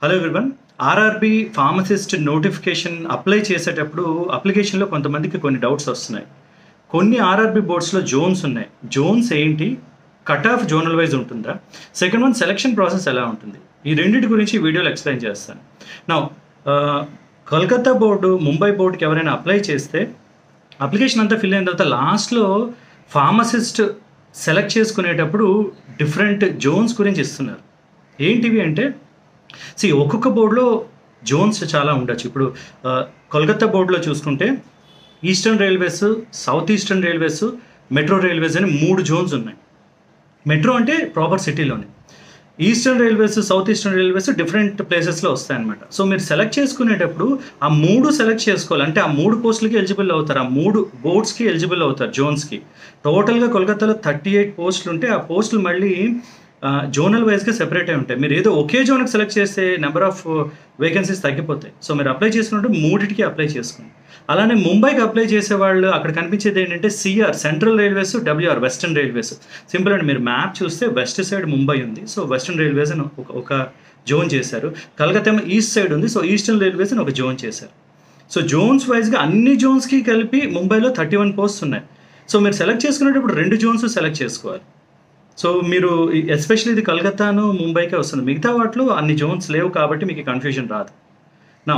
Hello everyone. RRB pharmacist notification apply చేసేటప్పుడు అప్లికేషన్లో కొంతమందికి కొన్ని డౌట్స్ వస్తున్నాయి. కొన్ని ఆర్ఆర్బీ బోర్డ్స్లో జోన్స్ ఉన్నాయి. జోన్స్ ఏంటి, కట్ ఆఫ్ జోనల్ వైజ్ ఉంటుందా, సెకండ్ వన్ సెలక్షన్ ప్రాసెస్ ఎలా ఉంటుంది, ఈ రెండింటి గురించి ఈ వీడియోలో ఎక్స్ప్లెయిన్ చేస్తాను. నా కోల్కతా బోర్డు, ముంబై బోర్డుకి ఎవరైనా అప్లై చేస్తే అప్లికేషన్ అంతా ఫిల్ అయిన తర్వాత లాస్ట్లో ఫార్మసిస్ట్ సెలెక్ట్ చేసుకునేటప్పుడు డిఫరెంట్ జోన్స్ గురించి ఇస్తున్నారు. ఏంటివి అంటే ఒక్కొక్క బోర్డులో జోన్స్ చాలా ఉండొచ్చు. ఇప్పుడు కోల్కతా బోర్డులో చూసుకుంటే eastern railways, south eastern railways, metro railways అని 3 జోన్స్ ఉన్నాయి. మెట్రో అంటే ప్రాపర్ సిటీలోనే, eastern railways, south eastern railways different ప్లేసెస్లో వస్తాయన్నమాట. సో మీరు సెలెక్ట్ చేసుకునేటప్పుడు ఆ 3 సెలెక్ట్ చేసుకోవాలి. అంటే ఆ 3 పోస్టులకి ఎలిజిబుల్ అవుతారు, ఆ 3 బోర్డ్స్కి ఎలిజిబుల్ అవుతారు, జోన్స్కి. టోటల్గా కోల్కతాలో 38 పోస్టులు ఉంటే ఆ పోస్టులు మళ్ళీ జోనల్ వైజ్గా సెపరేట్ అయి ఉంటాయి. మీరు ఏదో ఒకే జోన్కి సెలెక్ట్ చేస్తే నెంబర్ ఆఫ్ వేకెన్సీస్ తగ్గిపోతాయి. సో మీరు అప్లై చేసుకున్నట్టు 3టికి అప్లై చేసుకోండి. అలానే ముంబైకి అప్లై చేసేవాళ్ళు అక్కడ కనిపించేది ఏంటంటే CR central railways, WR western railways. Simple అండి, మీరు మ్యాప్ చూస్తే వెస్ట్ సైడ్ ముంబై ఉంది, సో వెస్టర్న్ రైల్వేస్ అని ఒక జోన్ చేశారు. కలకత్తా ఈస్ట్ సైడ్ ఉంది, సో ఈస్టర్న్ రైల్వేస్ అని ఒక జోన్ చేశారు. సో జోన్స్ వైజ్గా అన్ని జోన్స్కి కలిపి ముంబైలో 31 పోస్ట్స్ ఉన్నాయి. సో మీరు సెలెక్ట్ చేసుకునేటప్పుడు 2 జోన్స్ సెలెక్ట్ చేసుకోవాలి. సో మీరు ఎస్పెషల్లీ ఇది కలకత్తాను, ముంబైకే వస్తుంది. మిగతా వాటిలో అన్ని జోన్స్ లేవు కాబట్టి మీకు కన్ఫ్యూజన్ రాదు. నా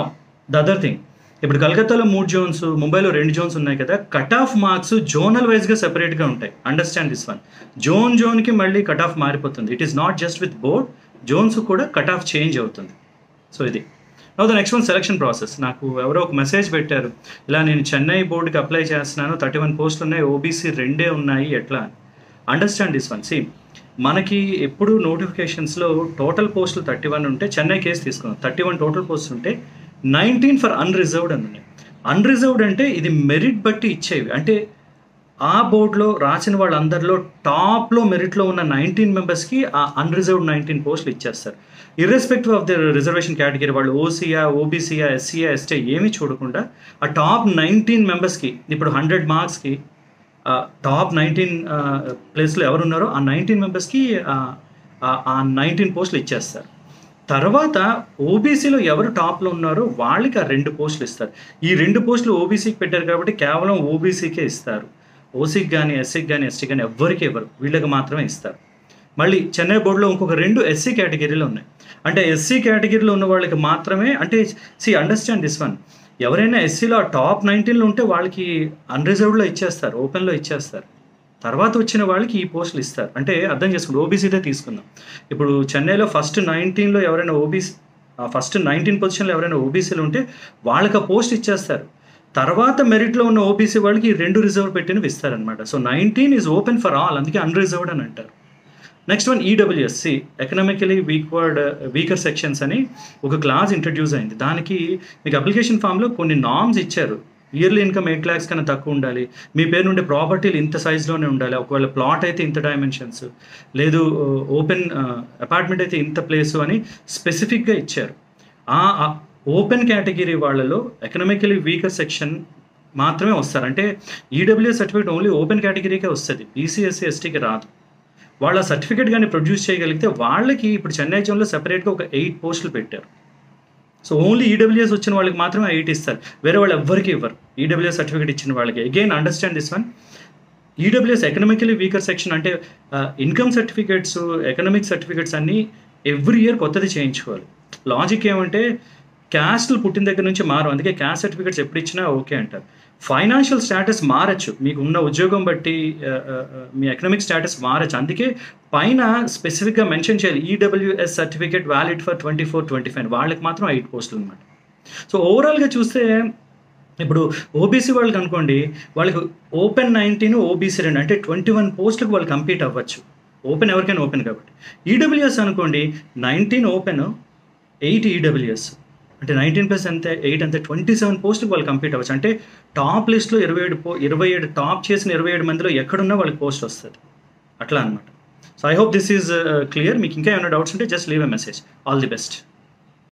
ద అదర్ థింగ్, ఇప్పుడు కలకత్తాలో 3 జోన్స్, ముంబైలో 2 జోన్స్ ఉన్నాయి కదా. కట్ ఆఫ్ మార్క్స్ జోనల్ వైజ్గా సెపరేట్గా ఉంటాయి. Understand this one. జోన్కి మళ్ళీ కట్ ఆఫ్ మారిపోతుంది. It is not just with board, zones కూడా కట్ ఆఫ్ చేంజ్ అవుతుంది. సో ఇది now the next one, selection process. నాకు ఎవరో ఒక మెసేజ్ పెట్టారు, ఇలా నేను చెన్నై బోర్డుకి అప్లై చేస్తున్నాను, 31 పోస్టులు ఉన్నాయి, ఓబీసీ 2 ఉన్నాయి, ఎట్లా అని. Understand this one. మనకి ఎప్పుడు నోటిఫికేషన్స్లో టోటల్ పోస్టులు 31 ఉంటే, చెన్నై కేసు తీసుకున్నాం, 31 టోటల్ పోస్టులు ఉంటే 19 ఫర్ అన్రిజర్వ్డ్ అని ఉన్నాయి. అన్రిజర్వ్డ్ అంటే ఇది మెరిట్ బట్టి ఇచ్చేవి. అంటే ఆ బోర్డులో రాసిన వాళ్ళందరిలో టాప్లో మెరిట్లో ఉన్న 19 మెంబర్స్కి ఆ అన్రిజర్వ్డ్ 19 పోస్టులు ఇచ్చేస్తారు. Irrespective of the reservation category, వాళ్ళు ఓసీయా, ఓబీసీయా, ఎస్సీయా, ఎస్టీ ఏమీ చూడకుండా ఆ టాప్ 19 మెంబర్స్కి, ఇప్పుడు 100 మార్క్స్కి టాప్ 19 ప్లేస్లో ఎవరున్నారో ఆ 19 మెంబర్స్కి ఆ 19 పోస్టులు ఇచ్చేస్తారు. తర్వాత ఓబీసీలో ఎవరు టాప్లో ఉన్నారో వాళ్ళకి ఆ 2 పోస్టులు ఇస్తారు. ఈ 2 పోస్టులు ఓబీసీకి పెట్టారు కాబట్టి కేవలం ఓబీసీకే ఇస్తారు. ఓసీకి కానీ, ఎస్సీకి కానీ, ఎస్టీ కానీ ఎవరికి ఇవ్వరు, వీళ్ళకి మాత్రమే ఇస్తారు. మళ్ళీ చెన్నై బోర్డులో ఇంకొక 2 ఎస్సీ కేటగిరీలు ఉన్నాయి. అంటే ఎస్సీ కేటగిరీలో ఉన్న వాళ్ళకి మాత్రమే, అంటే అండర్స్టాండ్ దిస్ వన్, ఎవరైనా ఎస్సీలో టాప్ 19లో ఉంటే వాళ్ళకి అన్రిజర్వ్డ్లో ఇచ్చేస్తారు, ఓపెన్లో ఇచ్చేస్తారు. తర్వాత వచ్చిన వాళ్ళకి ఈ పోస్టులు ఇస్తారు. అంటే అర్థం చేసుకోండి, ఓబీసీదే తీసుకుందాం. ఇప్పుడు చెన్నైలో ఫస్ట్ 19లో ఎవరైనా ఫస్ట్ 19 పొజిషన్లో ఎవరైనా ఓబీసీలు ఉంటే వాళ్ళకి ఆ పోస్ట్ ఇచ్చేస్తారు. తర్వాత మెరిట్లో ఉన్న ఓబీసీ వాళ్ళకి ఈ 2 రిజర్వ్ పెట్టినవి ఇస్తారనమాట. So 19 is open for all, అందుకే అన్రిజర్వ్డ్ అని అంటారు. నెక్స్ట్ వన్, ఈడబ్ల్యూఎస్సి, ఎకనామికలీ వీకర్ సెక్షన్స్ అని ఒక క్లాస్ ఇంట్రడ్యూస్ అయింది. దానికి మీకు అప్లికేషన్ ఫామ్లో కొన్ని నామ్స్ ఇచ్చారు. ఇయర్లీ ఇన్కమ్ 8 lakhs కన్నా తక్కువ ఉండాలి, మీ పేరు నుండి ప్రాపర్టీలు ఇంత సైజులోనే ఉండాలి, ఒకవేళ ప్లాట్ అయితే ఇంత డైమెన్షన్స్, లేదు ఓపెన్ అపార్ట్మెంట్ అయితే ఇంత ప్లేసు అని స్పెసిఫిక్గా ఇచ్చారు. ఆ ఓపెన్ కేటగిరీ వాళ్ళలో ఎకనామికలీ వీకర్ సెక్షన్ మాత్రమే వస్తారు. అంటే ఈడబ్ల్యూఎస్ సర్టిఫికేట్ ఓన్లీ ఓపెన్ కేటగిరీకే వస్తుంది, బీసీ, ఎస్సీ, ఎస్టీకి రాదు. వాళ్ళ సర్టిఫికేట్ కానీ ప్రొడ్యూస్ చేయగలిగితే వాళ్ళకి ఇప్పుడు చెన్నై జోన్లో సెపరేట్గా ఒక 8 పోస్టులు పెట్టారు. సో ఓన్లీ ఈడబ్ల్యూఎస్ వచ్చిన వాళ్ళకి మాత్రమే 8 ఇస్తారు, వేరే వాళ్ళు ఎవ్వరికి ఇవ్వరు. ఈడబ్ల్యూఎస్ సర్టిఫికేట్ ఇచ్చిన వాళ్ళకి. Again understand this one, EWS economically weaker section అంటే ఇన్కమ్ సర్టిఫికేట్స్, ఎకనామిక్ సర్టిఫికేట్స్ అన్నీ ఎవ్రీ ఇయర్ కొత్తది చేయించుకోవాలి. లాజిక్ ఏమంటే క్యాస్ట్లు పుట్టిన దగ్గర నుంచి మారు, అందుకే క్యాస్ట్ సర్టిఫికేట్స్ ఎప్పుడు ఇచ్చినా ఓకే అంటారు. ఫైనాన్షియల్ స్టేటస్ మారచ్చు, మీకు ఉన్న ఉద్యోగం బట్టి మీ ఎకనామిక్ స్టేటస్ మారచ్చు. అందుకే పైన స్పెసిఫిక్గా మెన్షన్ చేయాలి, ఈడబ్ల్యూఎస్ సర్టిఫికేట్ వ్యాలిడ్ ఫర్ 24-25, వాళ్ళకి మాత్రం 8 పోస్టులు అనమాట. సో ఓవరాల్గా చూస్తే ఇప్పుడు ఓబీసీ వాళ్ళకి అనుకోండి, వాళ్ళకి ఓపెన్ 19, ఓబీసీ 2, అంటే 21 పోస్టులకు వాళ్ళు కంపీట్ అవ్వచ్చు. ఓపెన్ ఎవరికైనా ఓపెన్ కాబట్టి. ఈడబ్ల్యూఎస్ అనుకోండి, 19 ఓపెన్, 8 ఈడబ్ల్యూఎస్, అంటే 19 ప్లస్ అంతే 8 అంతే 27 పోస్టులకు వాళ్ళు కంప్లీట్ అవ్వచ్చు. అంటే టాప్ లిస్ట్లో 27 టాప్ చేసిన 27 మందిలో ఎక్కడున్నా వాళ్ళకి పోస్ట్ వస్తుంది, అట్లా అనమాట. So I hope this is clear. మీకు ఇంకా ఏమైనా డౌట్స్ ఉంటే just leave a message. All the best.